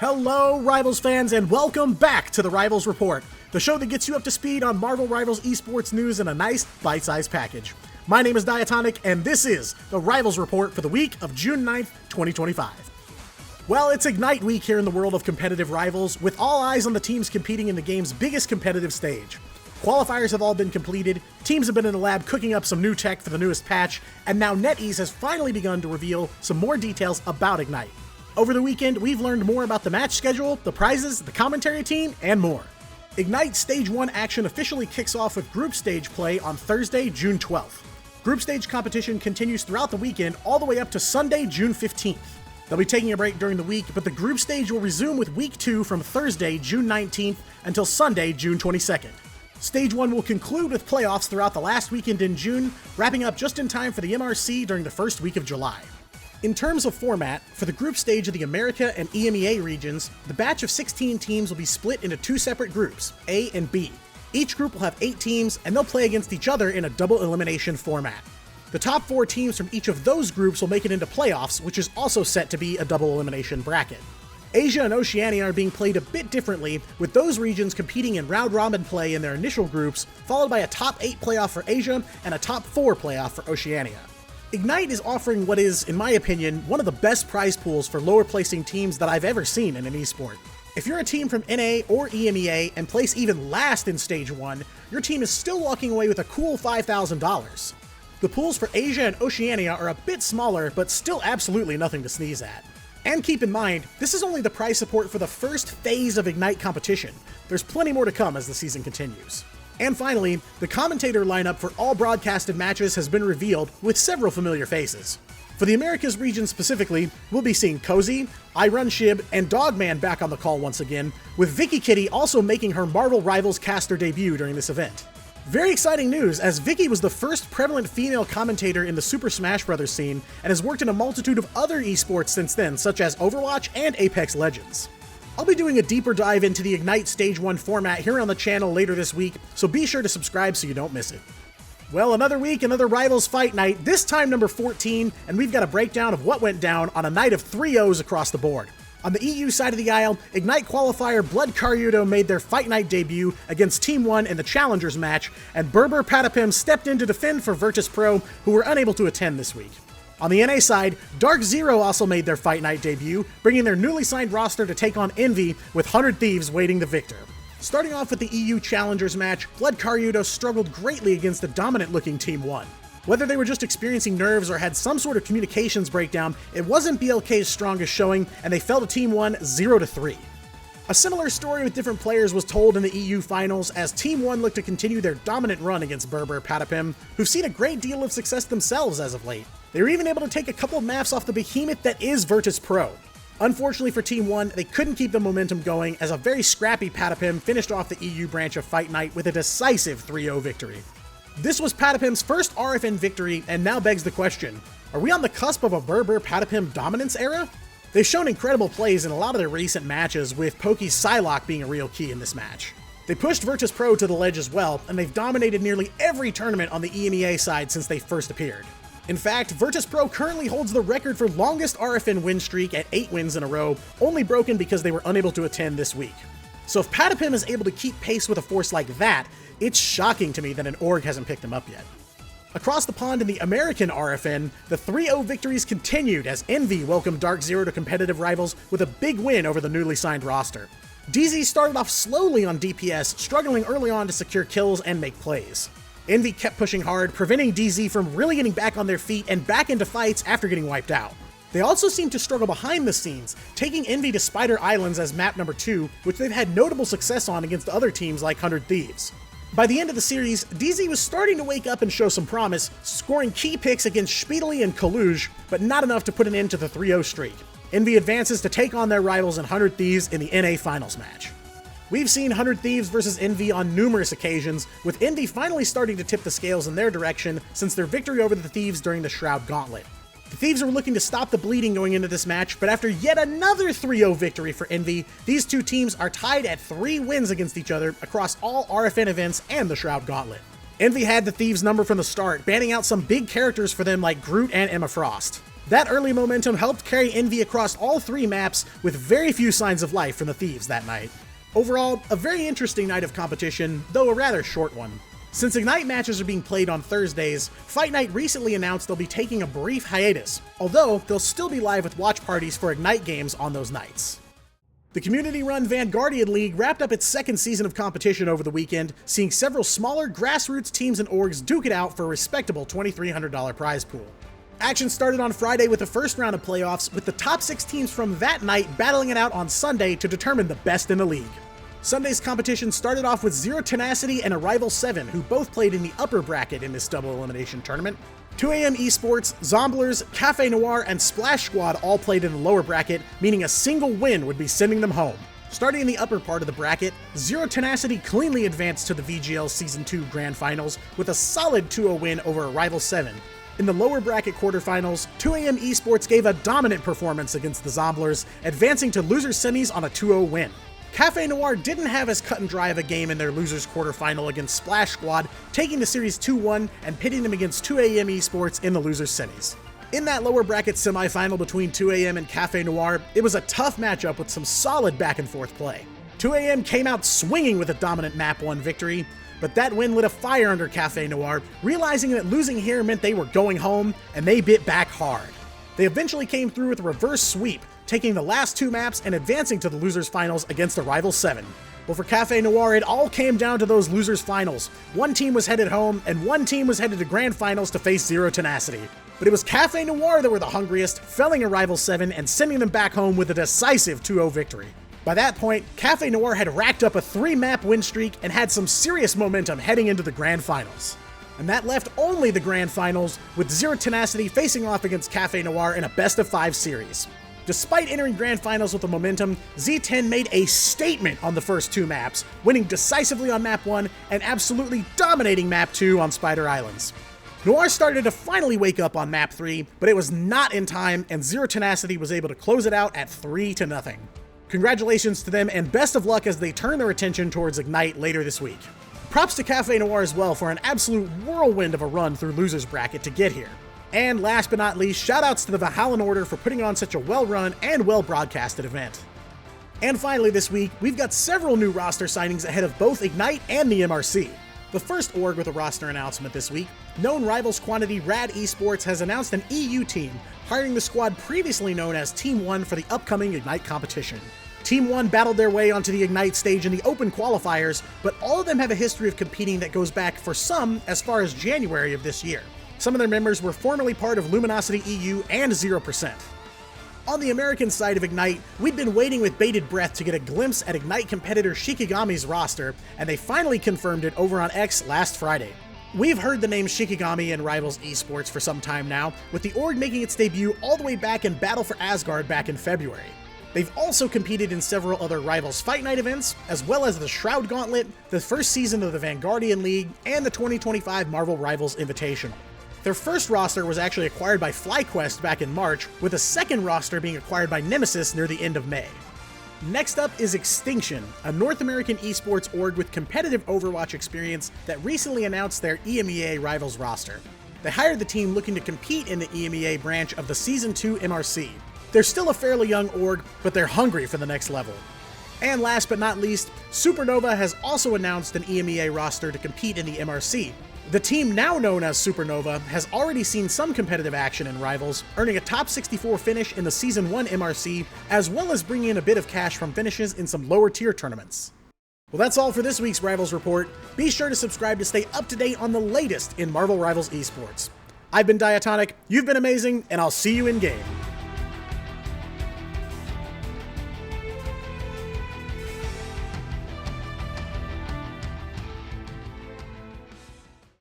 Hello, Rivals fans, and welcome back to the Rivals Report, the show that gets you up to speed on Marvel Rivals esports news in a nice, bite-sized package. My name is Diatonic, and this is the Rivals Report for the week of June 9th, 2025. Well, it's Ignite Week here in the world of competitive Rivals, with all eyes on the teams competing in the game's biggest competitive stage. Qualifiers have all been completed, teams have been in the lab cooking up some new tech for the newest patch, and now NetEase has finally begun to reveal some more details about Ignite. Over the weekend, we've learned more about the match schedule, the prizes, the commentary team, and more. Ignite Stage 1 action officially kicks off with group stage play on Thursday, June 12th. Group stage competition continues throughout the weekend all the way up to Sunday, June 15th. They'll be taking a break during the week, but the group stage will resume with Week 2 from Thursday, June 19th until Sunday, June 22nd. Stage 1 will conclude with playoffs throughout the last weekend in June, wrapping up just in time for the MRC during the first week of July. In terms of format, for the group stage of the America and EMEA regions, the batch of 16 teams will be split into two separate groups, A and B. Each group will have 8 teams, and they'll play against each other in a double elimination format. The top 4 teams from each of those groups will make it into playoffs, which is also set to be a double elimination bracket. Asia and Oceania are being played a bit differently, with those regions competing in round-robin play in their initial groups, followed by a top 8 playoff for Asia and a top 4 playoff for Oceania. Ignite is offering what is, in my opinion, one of the best prize pools for lower placing teams that I've ever seen in an esport. If you're a team from NA or EMEA and place even last in Stage 1, your team is still walking away with a cool $5,000. The pools for Asia and Oceania are a bit smaller, but still absolutely nothing to sneeze at. And keep in mind, this is only the prize support for the first phase of Ignite competition. There's plenty more to come as the season continues. And finally, the commentator lineup for all broadcasted matches has been revealed with several familiar faces. For the Americas region specifically, we'll be seeing Cozy, iRunShib, and Dogman back on the call once again, with Vicky Kitty also making her Marvel Rivals caster debut during this event. Very exciting news, as Vicky was the first prevalent female commentator in the Super Smash Bros. Scene and has worked in a multitude of other esports since then, such as Overwatch and Apex Legends. I'll be doing a deeper dive into the Ignite Stage 1 format here on the channel later this week, so be sure to subscribe so you don't miss it. Well, another week, another Rivals Fight Night, this time number 14, and we've got a breakdown of what went down on a night of 3-0s across the board. On the EU side of the aisle, Ignite qualifier Blood Carudo made their Fight Night debut against Team 1 in the Challengers match, and Berber Patapim stepped in to defend for Virtus Pro, who were unable to attend this week. On the NA side, Dark Zero also made their Fight Night debut, bringing their newly signed roster to take on Envy, with 100 Thieves waiting the victor. Starting off with the EU Challengers match, Blood Carudo struggled greatly against the dominant-looking Team 1. Whether they were just experiencing nerves or had some sort of communications breakdown, it wasn't BLK's strongest showing, and they fell to Team 1 0-3. A similar story with different players was told in the EU Finals, as Team 1 looked to continue their dominant run against Berber Patapim, who've seen a great deal of success themselves as of late. They were even able to take a couple of maps off the behemoth that is Virtus Pro. Unfortunately for Team 1, they couldn't keep the momentum going, as a very scrappy Patapim finished off the EU branch of Fight Night with a decisive 3-0 victory. This was Patapim's first RFN victory, and now begs the question, are we on the cusp of a Berber Patapim dominance era? They've shown incredible plays in a lot of their recent matches, with Poki's Psylocke being a real key in this match. They pushed Virtus Pro to the ledge as well, and they've dominated nearly every tournament on the EMEA side since they first appeared. In fact, Virtus Pro currently holds the record for longest RFN win streak at 8 wins in a row, only broken because they were unable to attend this week. So if Patapim is able to keep pace with a force like that, it's shocking to me that an org hasn't picked them up yet. Across the pond in the American RFN, the 3-0 victories continued as Envy welcomed Dark Zero to competitive Rivals with a big win over the newly signed roster. DZ started off slowly on DPS, struggling early on to secure kills and make plays. Envy kept pushing hard, preventing DZ from really getting back on their feet and back into fights after getting wiped out. They also seemed to struggle behind the scenes, taking Envy to Spider Islands as map number 2, which they've had notable success on against other teams like 100 Thieves. By the end of the series, DZ was starting to wake up and show some promise, scoring key picks against Speedily and Kaluge, but not enough to put an end to the 3-0 streak. Envy advances to take on their rivals in 100 Thieves in the NA Finals match. We've seen 100 Thieves versus Envy on numerous occasions, with Envy finally starting to tip the scales in their direction since their victory over the Thieves during the Shroud Gauntlet. The Thieves were looking to stop the bleeding going into this match, but after yet another 3-0 victory for Envy, these two teams are tied at 3 wins against each other across all RFN events and the Shroud Gauntlet. Envy had the Thieves number from the start, banning out some big characters for them like Groot and Emma Frost. That early momentum helped carry Envy across all 3 maps with very few signs of life from the Thieves that night. Overall, a very interesting night of competition, though a rather short one. Since Ignite matches are being played on Thursdays, Fight Night recently announced they'll be taking a brief hiatus, although they'll still be live with watch parties for Ignite games on those nights. The community-run Vanguardian League wrapped up its 2nd season of competition over the weekend, seeing several smaller grassroots teams and orgs duke it out for a respectable $2,300 prize pool. Action started on Friday with the first round of playoffs, with the top 6 teams from that night battling it out on Sunday to determine the best in the league. Sunday's competition started off with Zero Tenacity and Arrival 7, who both played in the upper bracket in this double elimination tournament. 2AM Esports, Zomblers, Cafe Noir, and Splash Squad all played in the lower bracket, meaning a single win would be sending them home. Starting in the upper part of the bracket, Zero Tenacity cleanly advanced to the VGL Season 2 Grand Finals with a solid 2-0 win over Arrival 7. In the lower bracket quarterfinals, 2AM Esports gave a dominant performance against the Zomblers, advancing to losers semis on a 2-0 win. Cafe Noir didn't have as cut and dry of a game in their losers quarterfinal against Splash Squad, taking the series 2-1 and pitting them against 2AM Esports in the losers semis. In that lower bracket semifinal between 2AM and Cafe Noir, it was a tough matchup with some solid back and forth play. 2AM came out swinging with a dominant map 1 victory, but that win lit a fire under Cafe Noir, realizing that losing here meant they were going home, and they bit back hard. They eventually came through with a reverse sweep, taking the last 2 maps and advancing to the losers finals against Arrival 7. Well, for Cafe Noir, it all came down to those losers finals. One team was headed home, and one team was headed to grand finals to face Zero Tenacity. But it was Cafe Noir that were the hungriest, felling Arrival 7 and sending them back home with a decisive 2-0 victory. By that point, Cafe Noir had racked up a 3-map win streak and had some serious momentum heading into the grand finals. And that left only the grand finals, with Zero Tenacity facing off against Cafe Noir in a best-of-5 series. Despite entering grand finals with the momentum, Z10 made a statement on the first 2 maps, winning decisively on map 1 and absolutely dominating map 2 on Spider Islands. Noir started to finally wake up on map 3, but it was not in time, and Zero Tenacity was able to close it out at 3-0. Congratulations to them, and best of luck as they turn their attention towards Ignite later this week. Props to Cafe Noir as well for an absolute whirlwind of a run through losers bracket to get here. And last but not least, shoutouts to the Valhallan Order for putting on such a well-run and well-broadcasted event. And finally this week, we've got several new roster signings ahead of both Ignite and the MRC. The first org with a roster announcement this week, known rivals quantity Rad Esports has announced an EU team, hiring the squad previously known as Team 1 for the upcoming Ignite competition. Team 1 battled their way onto the Ignite stage in the open qualifiers, but all of them have a history of competing that goes back, for some, as far as January of this year. Some of their members were formerly part of Luminosity EU and 0%. On the American side of Ignite, we'd been waiting with bated breath to get a glimpse at Ignite competitor Shikigami's roster, and they finally confirmed it over on X last Friday. We've heard the name Shikigami in Rivals Esports for some time now, with the org making its debut all the way back in Battle for Asgard back in February. They've also competed in several other Rivals Fight Night events, as well as the Shroud Gauntlet, the first season of the Vanguardian League, and the 2025 Marvel Rivals Invitational. Their first roster was actually acquired by FlyQuest back in March, with a second roster being acquired by Nemesis near the end of May. Next up is Extinction, a North American esports org with competitive Overwatch experience that recently announced their EMEA Rivals roster. They hired the team looking to compete in the EMEA branch of the Season 2 MRC. They're still a fairly young org, but they're hungry for the next level. And last but not least, Supernova has also announced an EMEA roster to compete in the MRC. The team now known as Supernova has already seen some competitive action in Rivals, earning a top 64 finish in the Season 1 MRC, as well as bringing in a bit of cash from finishes in some lower tier tournaments. Well, that's all for this week's Rivals Report. Be sure to subscribe to stay up to date on the latest in Marvel Rivals Esports. I've been Diatonic, you've been amazing, and I'll see you in game.